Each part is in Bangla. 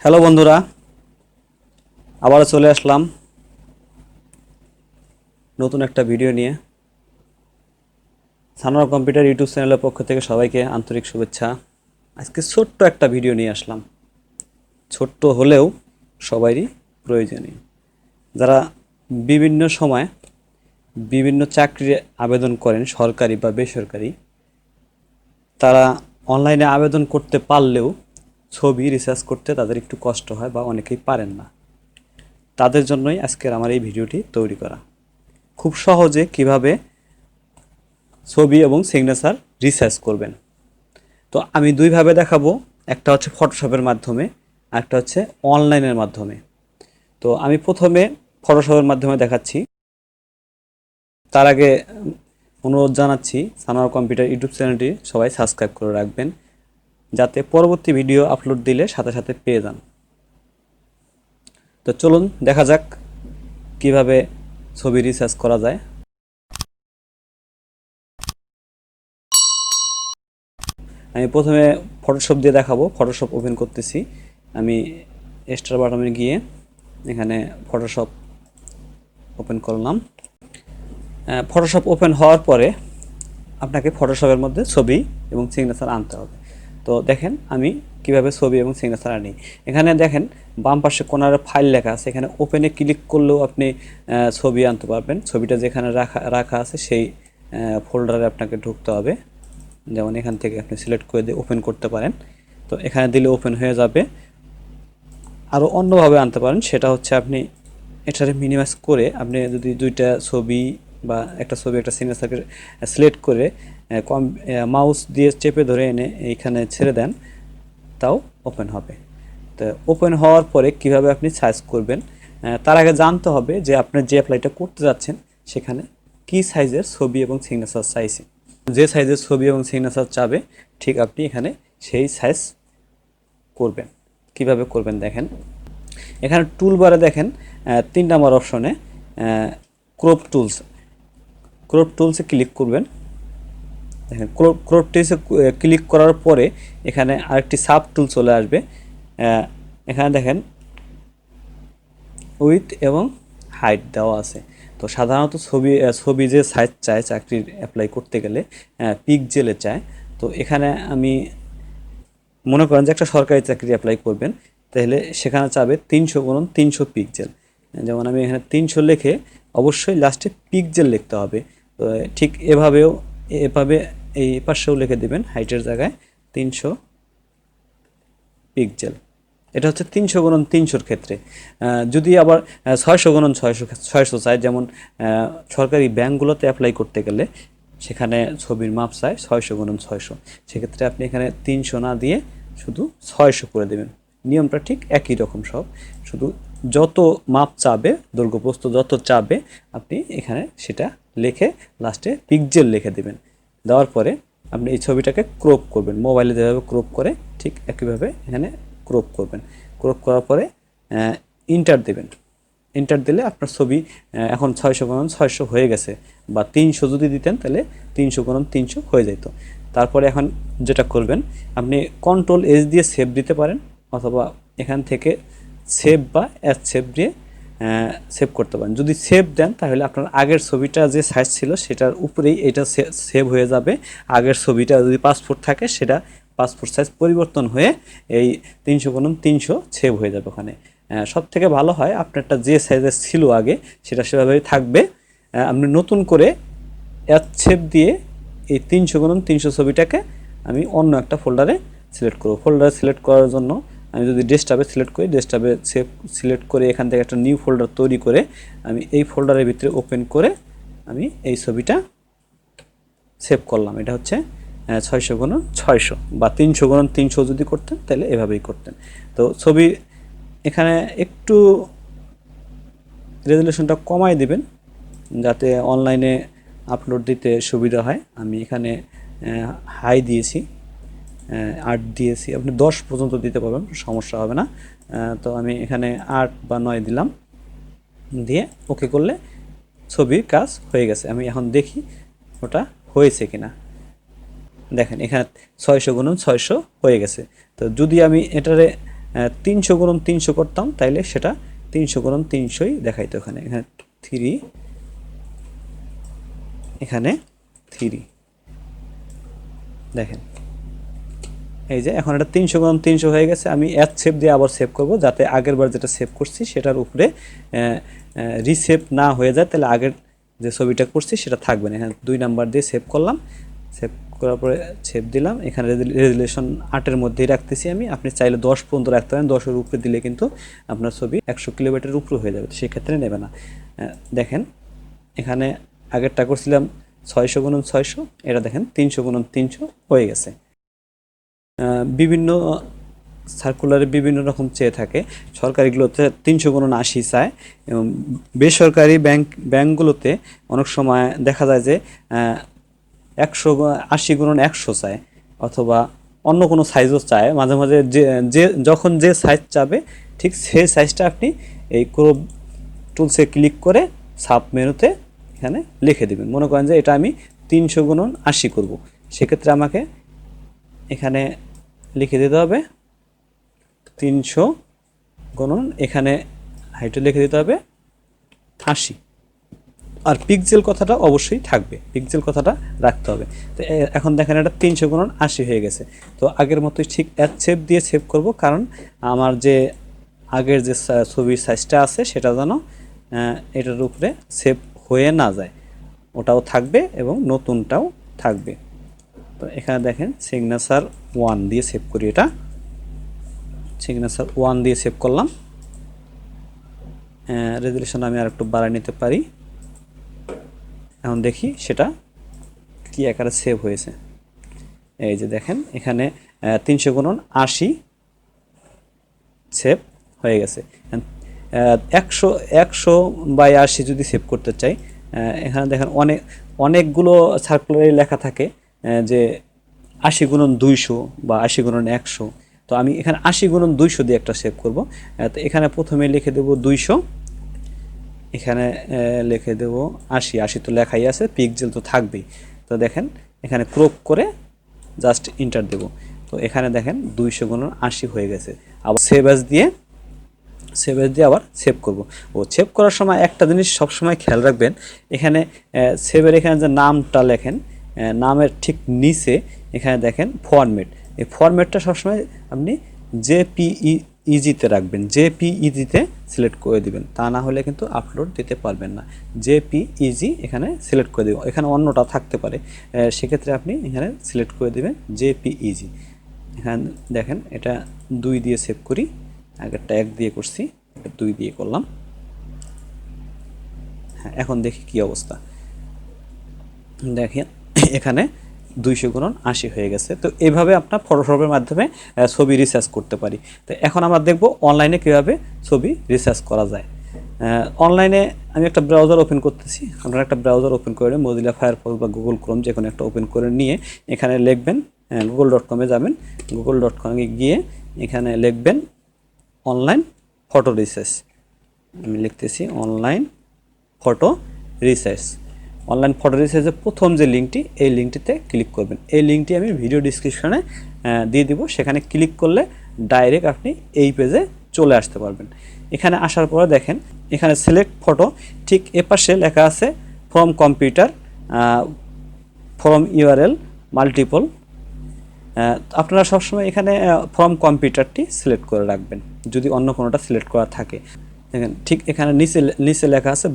হ্যালো বন্ধুরা, আবারও চলে আসলাম নতুন একটা ভিডিও নিয়ে। সানোয়ার কম্পিউটার ইউটিউব চ্যানেলের পক্ষ থেকে সবাইকে আন্তরিক শুভেচ্ছা। আজকে ছোট্ট একটা ভিডিও নিয়ে আসলাম, ছোট্ট হলেও সবারই প্রয়োজনীয়। যারা বিভিন্ন সময় বিভিন্ন চাকরির আবেদন করেন, সরকারি বা বেসরকারি, তারা অনলাইনে আবেদন করতে পারলেও ছবি রিসার্চ করতে তাদের একটু কষ্ট হয় বা অনেকেই পারেন না। তাদের জন্যই আজকের আমার এই ভিডিওটি তৈরি করা। খুব সহজে কিভাবে ছবি এবং সিগনেচার রিসার্চ করবেন। তো আমি দুইভাবে দেখাবো, একটা হচ্ছে ফটোশপের মাধ্যমে, আর একটা হচ্ছে অনলাইনের মাধ্যমে। তো আমি প্রথমে ফটোশপের মাধ্যমে দেখাচ্ছি। তার আগে অনুরোধ জানাচ্ছি, সানোয়ার কম্পিউটার ইউটিউব চ্যানেলটি সবাই সাবস্ক্রাইব করে রাখবেন, যাতে পরবর্তী ভিডিও আপলোড দিলে সাথে সাথে পেয়ে যান। তো চলুন দেখা যাক কিভাবে ছবি রিসার্চ করা যায়। আমি প্রথমে ফটোশপ দিয়ে দেখাবো। ফটোশপ ওপেন করতেছি। আমি স্টার বাটনে গিয়ে এখানে ফটোশপ ওপেন করলাম। ফটোশপ ওপেন হওয়ার পরে আপনাকে ফটোশপের মধ্যে ছবি এবং সিগনেচার আনতে হবে। তো দেখেন আমি কিভাবে ছবি এবং সিগনেচার আনি। এখানে দেখেন বাম পাশে কোনারে ফাইল লেখা আছে, এখানে ওপেনে ক্লিক করলেও আপনি ছবি আনতে পারবেন। ছবিটা যেখানে রাখা আছে সেই ফোল্ডারে আপনাকে ঢুকতে হবে। যেমন এখান থেকে আপনি সিলেক্ট করে দিয়ে ওপেন করতে পারেন। তো এখানে দিলে ওপেন হয়ে যাবে। আরও অন্যভাবে আনতে পারেন, সেটা হচ্ছে আপনি এটারে মিনিমাইজ করে আপনি যদি দুইটা ছবি বা একটা ছবি একটা সিগনেচারকে সিলেক্ট করে মাউস দিয়ে চেপে ধরে এনে এইখানে ছেড়ে দেন, তাও ওপেন হবে। তো ওপেন হওয়ার পরে কিভাবে আপনি সার্চ করবেন, তার আগে জানতে হবে যে আপনি যে অ্যাপ্লাইটা করতে যাচ্ছেন সেখানে কি সাইজের ছবি এবং সিগনেচার চাইছে। যে সাইজের ছবি এবং সিগনেচার চাবে ঠিক আপনি এখানে সেই সাইজ করবেন। কিভাবে করবেন দেখেন, এখানে টুলবারে দেখেন 3 নম্বর অপশনে ক্রপ টুলসে ক্লিক করবেন। দেখেন ক্রপ টুলসে ক্লিক করার পরে এখানে আরেকটি সাব টুল চলে আসবে। এখানে দেখেন উইথ এবং হাইট দেওয়া আছে। তো সাধারণত ছবি যে সাইজ চায় চাকরির অ্যাপ্লাই করতে গেলে পিক্সেলে চায়। তো এখানে আমি মনে করেন যে একটা সরকারি চাকরি অ্যাপ্লাই করবেন, তাহলে সেখানে চাবে 300x300 পিক্সেল। যেমন আমি এখানে 300 লিখে অবশ্যই লাস্টে পিক্সেল লিখতে হবে। তো ঠিক এভাবে এই পাশেও লিখে দেবেন হাইটের জায়গায় 300 পিক্সেল। এটা হচ্ছে 300x300 ক্ষেত্রে। যদি আবার 600x600 চাই, যেমন সরকারি ব্যাংকগুলোতে অ্যাপ্লাই করতে গেলে সেখানে ছবির মাপ চায় 600x600, সেক্ষেত্রে আপনি এখানে 300 না দিয়ে শুধু 600 করে দেবেন। নিয়মটা ঠিক একই রকম সব, শুধু যত মাপ চাবে, দৈর্ঘ্য প্রস্থ যত চাবে আপনি এখানে সেটা লিখে লাস্টে পিক্সেল লিখে দেবেন। দেওয়ার পরে আপনি এই ছবিটাকে ক্রপ করবেন, মোবাইলে যেভাবে ক্রপ করে ঠিক একইভাবে এখানে ক্রপ করবেন। ক্রপ করার পরে ইন্টার দেবেন। ইন্টার দিলে আপনার ছবি এখন 600x600 হয়ে গেছে, বা 300 যদি দিতেন তাহলে 300x300 হয়ে যেত। তারপরে এখন যেটা করবেন, আপনি Ctrl+S দিয়ে সেভ দিতে পারেন, অথবা এখান থেকে সেভ বা সেভ দিয়ে সেভ করতে পারেন। যদি সেভ দেন তাহলে আপনার আগের ছবিটা যে সাইজ ছিল সেটার উপরেই এটা সেভ হয়ে যাবে। আগের ছবিটা যদি 5 ফুট থাকে সেটা 5 ফুট সাইজ পরিবর্তন হয়ে এই 300x300 সেভ হয়ে যাবে ওখানে। সব থেকে ভালো হয় আপনারটা যে সাইজের ছিল আগে সেটা সেভাবেই থাকবে। আপনি নতুন করে সেভ দিয়ে এই 300x300 ছবিটাকে আমি অন্য একটা ফোল্ডারে সিলেক্ট করব। ফোল্ডারে সিলেক্ট করার জন্য আমি যদি ডেস্কটপে সিলেক্ট করি, ডেস্কটপে সিলেক্ট করে এখান থেকে একটা নিউ ফোল্ডার তৈরি করে আমি এই ফোল্ডারের ভিতরে ওপেন করে আমি এই ছবিটা সেভ করলাম। এটা হচ্ছে 600x600 বা 300x300 যদি করতেন তাহলে এভাবেই করতেন। তো ছবি এখানে একটু রেজুলেশনটা কমাই দিবেন যাতে অনলাইনে আপলোড দিতে সুবিধা হয়। আমি এখানে হাই দিয়েছি, 8 দিয়েছি, আপনি 10 পর্যন্ত দিতে পারবেন, সমস্যা হবে না। তো আমি এখানে 8 বা 9 দিলাম, দিয়ে ওকে করলে ছবির কাজ হয়ে গেছে। আমি এখন দেখি ওটা হয়েছে কিনা। দেখেন এখানে 600x600 হয়ে গেছে। তো যদি আমি এটারে 300 গুণন 300 করতাম তাইলে সেটা 300 গুণন 300ই দেখাইতো। এখানে 3, এখানে 3 দেখেন, এই যে এখন এটা 300 গুণন 300 হয়ে গেছে। আমি অ্যাড সেভ দিয়ে আবার সেভ করব, যাতে আগের বার যেটা সেভ করছি সেটার উপরে রিসেভ না হয়ে যায়, তাহলে আগের যে ছবিটা করছি সেটা থাকবে না। এখানে 2 নাম্বার দিয়ে সেভ করলাম, সেভ করার পরে সেভ দিলাম। এখানে রেজুলেশন 8-এর মধ্যেই রাখতেছি আমি, আপনি চাইলে 10 পর্যন্ত রাখতে পারেন, 10-এর উপরে দিলে কিন্তু আপনার ছবি 100 কিলোমিটারের উপরে হয়ে যাবে, সেক্ষেত্রে নেবে না। দেখেন এখানে আগেরটা করছিলাম 600 গুণন 600, এটা দেখেন 300 গুণন 300 হয়ে গেছে। বিভিন্ন সার্কুলারে বিভিন্ন রকম চেয়ে থাকে, সরকারিগুলোতে 300 গুণন 80 চায়, এবং বেসরকারি ব্যাংকগুলোতে অনেক সময় দেখা যায় যে 180 গুণন 100 চায়, অথবা অন্য কোনো সাইজও চায় মাঝে মাঝে। যে যখন যে সাইজ চাবে ঠিক সেই সাইজটা আপনি এই ক্রপ টুলসে ক্লিক করে সাব মেনুতে এখানে লিখে দেবেন। মনে করেন যে এটা আমি 300 গুণন 80 করব, সেক্ষেত্রে আমাকে এখানে লিখে দিতে হবে 300 গুণন, এখানে হাইটে লিখে দিতে হবে 80, আর পিক্সেল কথাটা অবশ্যই থাকবে, পিক্সেল কথাটা রাখতে হবে। তো এখন দেখেন এটা 300 গুণন 80 হয়ে গেছে। তো আগের মতোই ঠিক অ্যাড সেভ দিয়ে সেভ করব, কারণ আমার যে আগের যে ছবির সাইজটা আছে সেটা যেন এটার উপরে সেভ হয়ে না যায়, ওটাও থাকবে এবং নতুনটাও থাকবে। তো এখানে দেখেন সিগনেচার 1 দিয়ে সেভ করি, এটা সিগনেচার 1 দিয়ে সেভ করলাম। রেজুলেশন আমি আর একটু বাড়ায় নিতে পারি। এখন দেখি সেটা কি আকারে সেভ হয়েছে। এই যে দেখেন এখানে 300 গুণন 80 সেভ হয়ে গেছে। 100/80 যদি সেভ করতে চাই, এখানে দেখেন অনেকগুলো সার্কুলারে লেখা থাকে যে 80 গুণন 200 বা 80 গুণন 100। তো আমি এখানে 80 গুণন 200 দিয়ে একটা সেভ করব। তো এখানে প্রথমে লিখে দেব 200, এখানে লিখে দেব 80, 80 তো লেখাই আছে, পিক্সেল তো থাকবেই। তো দেখেন এখানে ক্রপ করে জাস্ট ইন্টার দেব। তো এখানে দেখেন 200 গুণন 80 হয়ে গেছে। আবার সেভ অ্যাজ দিয়ে আবার সেভ করব। সেভ করার সময় একটা জিনিস সবসময় খেয়াল রাখবেন, এখানে সেভের এখানে যে নামটা লেখেন, নামের ঠিক নিচে এখানে দেখেন ফরম্যাট, এই ফরম্যাটটা সবসময় আপনি জেপিইজিতে রাখবেন, জেপিইজিতে সিলেক্ট করে দিবেন, তা না হলে কিন্তু আপলোড দিতে পারবেন না। জেপিইজি এখানে সিলেক্ট করে দেবেন, এখানে অন্যটা থাকতে পারে, সেক্ষেত্রে আপনি এখানে সিলেক্ট করে দিবেন জেপিইজি। এখানে দেখেন এটা 2 দিয়ে সেভ করি, আগেরটা 1 দিয়ে করছি, এটা 2 দিয়ে করলাম। হ্যাঁ, এখন দেখি কি অবস্থা। দেখেন এখানে 200 গুণন 80 হয়ে গেছে। তো এইভাবে আপনার ফটোশপের মাধ্যমে ছবি রিসার্চ করতে পারি। তো এখন আমরা দেখব অনলাইনে কীভাবে ছবি রিসার্চ করা যায়। অনলাইনে আমি একটা ব্রাউজার ওপেন করতেছি, আপনারা একটা ব্রাউজার ওপেন করে মজিলা ফায়ারফক্স বা গুগল ক্রোম যে কোনো একটা ওপেন করে নিয়ে এখানে লিখবেন, google.com-এ যাবেন, google.com-এ গিয়ে এখানে লিখবেন অনলাইন ফটো রিসার্চ। আমি লিখতেছি online photo research. Online photo রিসার্চের প্রথম যে লিঙ্কটি, এই লিঙ্কটিতে ক্লিক করবেন। এই লিঙ্কটি আমি ভিডিও ডিসক্রিপশনে দিয়ে দিব, সেখানে ক্লিক করলে ডাইরেক্ট আপনি এই পেজে চলে আসতে পারবেন। এখানে আসার পরে দেখেন এখানে সিলেক্ট ফটো, ঠিক এপাশে লেখা আছে from computer, from URL, multiple. আপনারা সবসময় এখানে ফ্রম কম্পিউটারটি সিলেক্ট করে রাখবেন যদি অন্য কোনোটা সিলেক্ট করা থাকে। দেখেন ঠিক এখানে নিচে লেখা আছে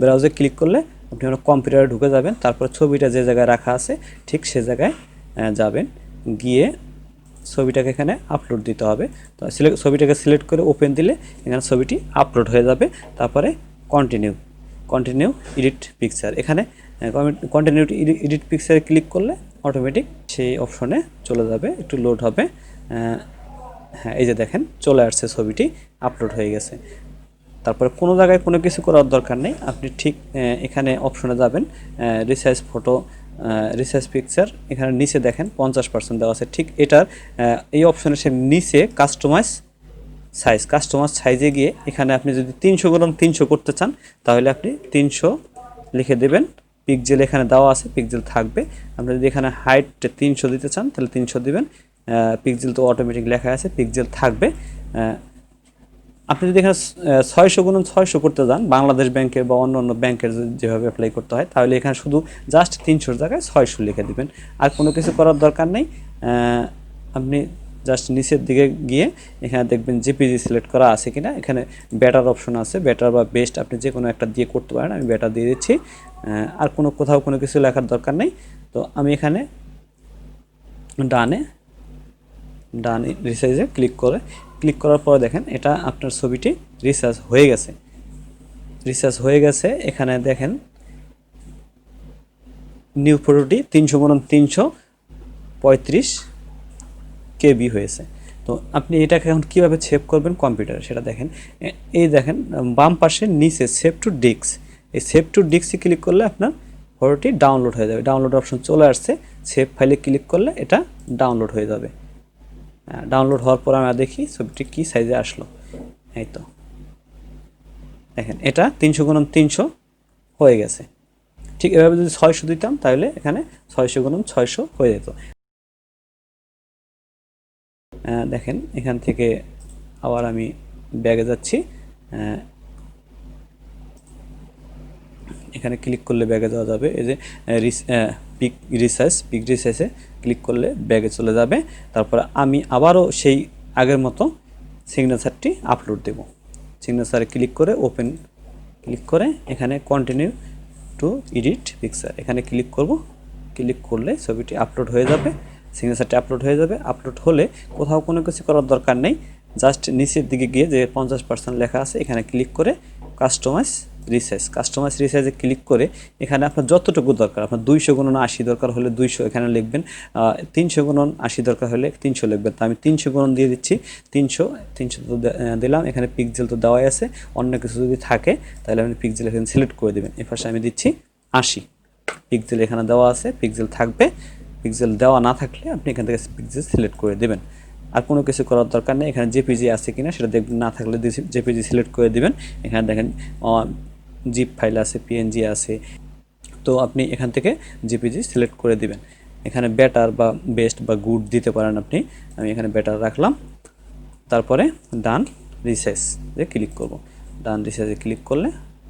ব্রাউজে ক্লিক করলে আপনি কম্পিউটারে ঢুকে যাবেন, তারপর ছবিটা যে জায়গায় রাখা আছে ঠিক সে জায়গায় যাবেন, গিয়ে ছবিটাকে এখানে আপলোড দিতে হবে। তো ছবিটাকে সিলেক্ট করে ওপেন দিলে এখানে ছবিটি আপলোড হয়ে যাবে। তারপরে কন্টিনিউ এডিট পিকচার, এখানে কন্টিনিউ এডিট পিকচারে ক্লিক করলে অটোমেটিক সেই অপশনে চলে যাবে, একটু লোড হবে। হ্যাঁ, এই যে দেখেন চলে আসছে, ছবিটি আপলোড হয়ে গেছে। তারপরে কোনো জায়গায় কোনো কিছু করার দরকার নেই, আপনি ঠিক এখানে অপশনে যাবেন, রিসাইজ ফটো, রিসাইজ পিকচার, এখানে নিচে দেখেন 50% দেওয়া আছে। ঠিক এটার এই অপশনের সে নিচে কাস্টমাইজ সাইজে গিয়ে এখানে আপনি যদি 300x300 করতে চান তাহলে আপনি 300 লিখে দেবেন। পিক্সেল এখানে দেওয়া আছে, পিক্সেল থাকবে। আপনি যদি এখানে হাইট 300 দিতে চান তাহলে 300 দিবেন, পিক্সেল তো অটোমেটিক লেখা আছে, পিক্সেল থাকবে। আপনি যদি এখানে 600 × 600 করতে যান বাংলাদেশ ব্যাংকের বা অন্য অন্য ব্যাংকের যেভাবে অ্যাপ্লাই করতে হয়, তাহলে এখানে শুধু জাস্ট 300 জায়গায় 600 লিখে দিবেন, আর কোনো কিছু করার দরকার নেই। আপনি জাস্ট নিচের দিকে গিয়ে এখানে দেখবেন জেপিজি সিলেক্ট করা আছে কিনা, এখানে বেটার অপশন আছে, বেটার বা বেস্ট আপনি যে কোনো একটা দিয়ে করতে পারেন, আমি বেটার দিয়ে দিচ্ছি। আর কোথাও কোনো কিছু লেখার দরকার নেই। তো আমি এখানে ডানে রিসাইজে ক্লিক করার পরে দেখেন এটা আপনার ছবিটি রিসার্চ হয়ে গেছে। এখানে দেখেন নিউ ফটোটি 300 × 335 কেবি হয়েছে। তো আপনি এটাকে এখন কীভাবে সেভ করবেন কম্পিউটারে সেটা দেখেন। এই দেখেন বাম পাশে নিচে সেভ টু ডিস্ক, এই সেভ টু ডিস্কে ক্লিক করলে আপনার ফটোটি ডাউনলোড হয়ে যাবে। ডাউনলোড অপশন চলে আসছে, সেভ ফাইলে ক্লিক করলে এটা ডাউনলোড হয়ে যাবে। ডাউনলোড হওয়ার পর আমরা দেখি ছবিটি কী সাইজে আসলো। এই তো দেখেন এটা 300 × 300 হয়ে গেছে। ঠিক এভাবে যদি 600 দিতাম তাহলে এখানে 600 × 600 হয়ে যেত। দেখেন এখান থেকে আবার আমি ব্যাগে যাচ্ছি, এখানে ক্লিক করলে ব্যাগে যাওয়া যাবে। এই যে পিক রিসাইজে ক্লিক করলে ব্যাগে চলে যাবে। তারপরে আমি আবারও সেই আগের মতো সিগনেচারটি আপলোড দেব। সিগনেচারে ক্লিক করে ওপেন ক্লিক করে এখানে কন্টিনিউ টু এডিট পিকচার এখানে ক্লিক করব। ক্লিক করলে ছবিটি আপলোড হয়ে যাবে, সিগনেচারটি আপলোড হয়ে যাবে। আপলোড হলে কোথাও কোনো কিছু করার দরকার নেই, জাস্ট নিচের দিকে গিয়ে যে 50% লেখা আছে এখানে ক্লিক করে কাস্টমাইজ রিসাইজে ক্লিক করে এখানে আপনার যতটুকু দরকার, আপনার 200 × 80 দরকার হলে 200 এখানে লিখবেন, 300 × 80 দরকার হলে 300 লিখবেন। তো আমি 300 গুণন দিয়ে দিচ্ছি, 300 তো দিলাম। এখানে পিক্সেল তো দেওয়াই আছে, অন্য কিছু যদি থাকে তাহলে আপনি পিক্সেল এখানে সিলেক্ট করে দেবেন। এর পাশে আমি দিচ্ছি 80 পিক্সেল, এখানে দেওয়া আছে পিক্সেল থাকবে, পিক্সেল দেওয়া না থাকলে আপনি এখান থেকে পিক্সেল সিলেক্ট করে দেবেন। আর কোনো কিছু করার দরকার নেই, এখানে জেপিজি আছে কিনা সেটা দেখবেন, না থাকলে জেপিজি সিলেক্ট করে দিবেন। এখানে দেখেন জিপ ফাইল আছে, পিএনজি আছে, তো আপনি এখান থেকে জেপিজি সিলেক্ট করে দিবেন। এখানে বেটার বা বেস্ট বা গুড দিতে পারেন আপনি, আমি এখানে বেটার রাখলাম। তারপরে ডান রিসাইজে ক্লিক করব। ডান রিসাইজে ক্লিক করলে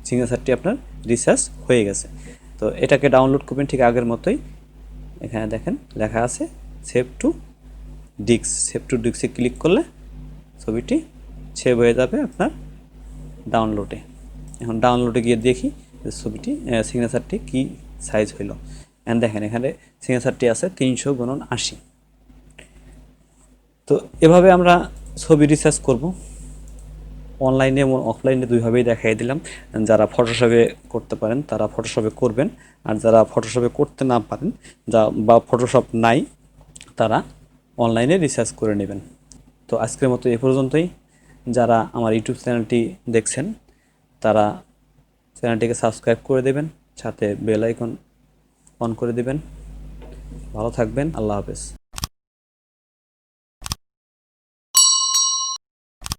সিগনেচারটি আপনার রিসার্চ হয়ে গেছে। তো এটাকে ডাউনলোড করবেন ঠিক আগের মতোই। এখানে দেখেন লেখা আছে সেভ টু ডিস্কে ক্লিক করলে ছবিটি সেভ হয়ে যাবে আপনার ডাউনলোডে। এখন ডাউনলোডে গিয়ে দেখি যে ছবিটি সিগনেচারটি কী সাইজ হইল। দেখেন এখানে সিগনেচারটি আছে 300 × 80। তো এভাবে আমরা ছবি রিসার্চ করব, অনলাইনে এবং অফলাইনে দুইভাবেই দেখাই দিলাম। যারা ফটোশপে করতে পারেন তারা ফটোশপে করবেন, আর যারা ফটোশপে করতে না পারেন বা ফটোশপ নাই তারা অনলাইনে রিসার্চ করে নেবেন। তো আজকের মতো এ পর্যন্তই। যারা আমার ইউটিউব চ্যানেলটি দেখছেন তারা চ্যানেলটিকে সাবস্ক্রাইব করে দেবেন, সাথে বেল আইকন অন করে দেবেন। ভালো থাকবেন, আল্লাহ হাফেজ।